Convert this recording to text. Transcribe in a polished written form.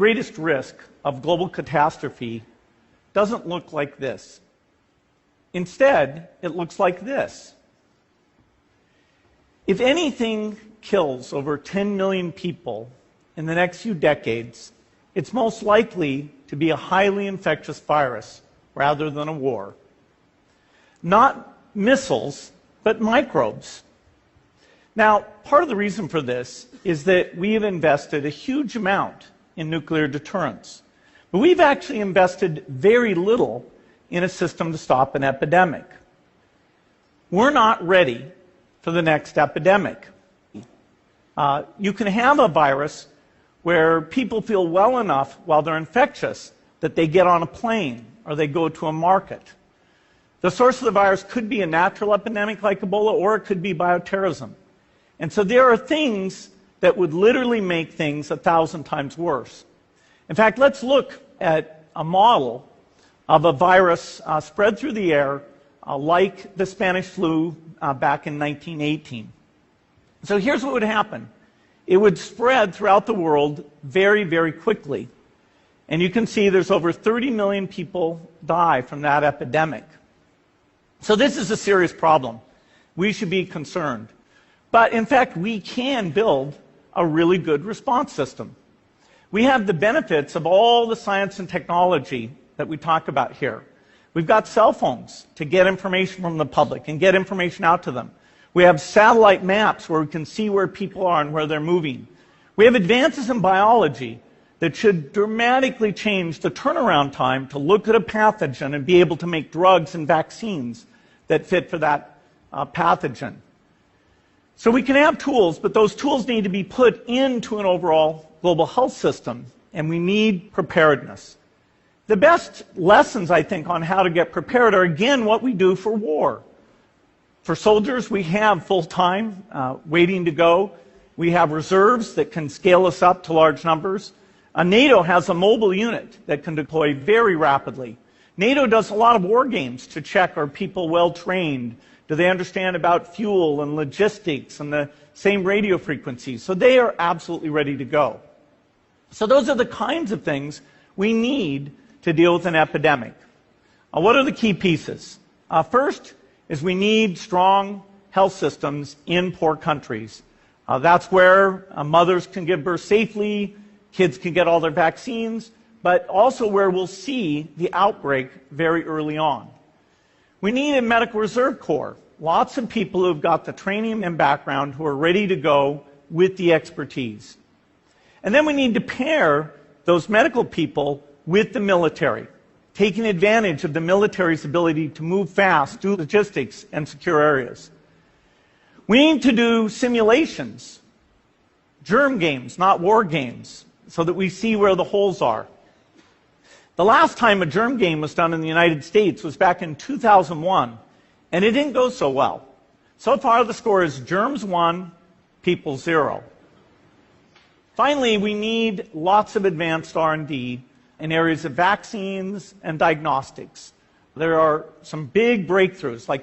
greatest risk of global catastrophe doesn't look like this. Instead, it looks like this. If anything kills over 10 million people in the next few decades, it's most likely to be a highly infectious virus rather than a war. Not missiles, but microbes. Now, part of the reason for this is that we have invested a huge amount in nuclear deterrence, but we've actually invested very little in a system to stop an epidemic. We're not ready for the next epidemic. You can have a virus where people feel well enough while they're infectious that they get on a plane or they go to a market. The source of the virus could be a natural epidemic like Ebola, or it could be bioterrorism. And so there are things that would literally make things 1,000 times worse. In fact, let's look at a model of a virus spread through the air like the Spanish flu back in 1918. So here's what would happen. It would spread throughout the world very, very quickly. And you can see there's over 30 million people die from that epidemic. So this is a serious problem. We should be concerned. But in fact, we can build a really good response system. We have the benefits of all the science and technology that we talk about here. We've got cell phones to get information from the public and get information out to them. We have satellite maps where we can see where people are and where they're moving. We have advances in biology that should dramatically change the turnaround time to look at a pathogen and be able to make drugs and vaccines that fit for that pathogen. So we can have tools, but those tools need to be put into an overall global health system, and we need preparedness. The best lessons, I think, on how to get prepared are, again, what we do for war. For soldiers, we have full-time waiting to go. We have reserves that can scale us up to large numbers. NATO has a mobile unit that can deploy very rapidly. NATO does a lot of war games to check, are people well-trained? Do they understand about fuel and logistics and the same radio frequencies? So they are absolutely ready to go. So those are the kinds of things we need to deal with an epidemic. What are the key pieces? First is we need strong health systems in poor countries. That's where mothers can give birth safely, kids can get all their vaccines, but also where we'll see the outbreak very early on. We need a medical reserve corps. Lots of people who've got the training and background who are ready to go with the expertise. And then we need to pair those medical people with the military, taking advantage of the military's ability to move fast, do logistics, and secure areas. We need to do simulations, germ games, not war games, so that we see where the holes are. The last time a germ game was done in the United States was back in 2001, and it didn't go so well. So far, the score is germs 1, people 0. Finally, we need lots of advanced R&D in areas of vaccines and diagnostics. There are some big breakthroughs, like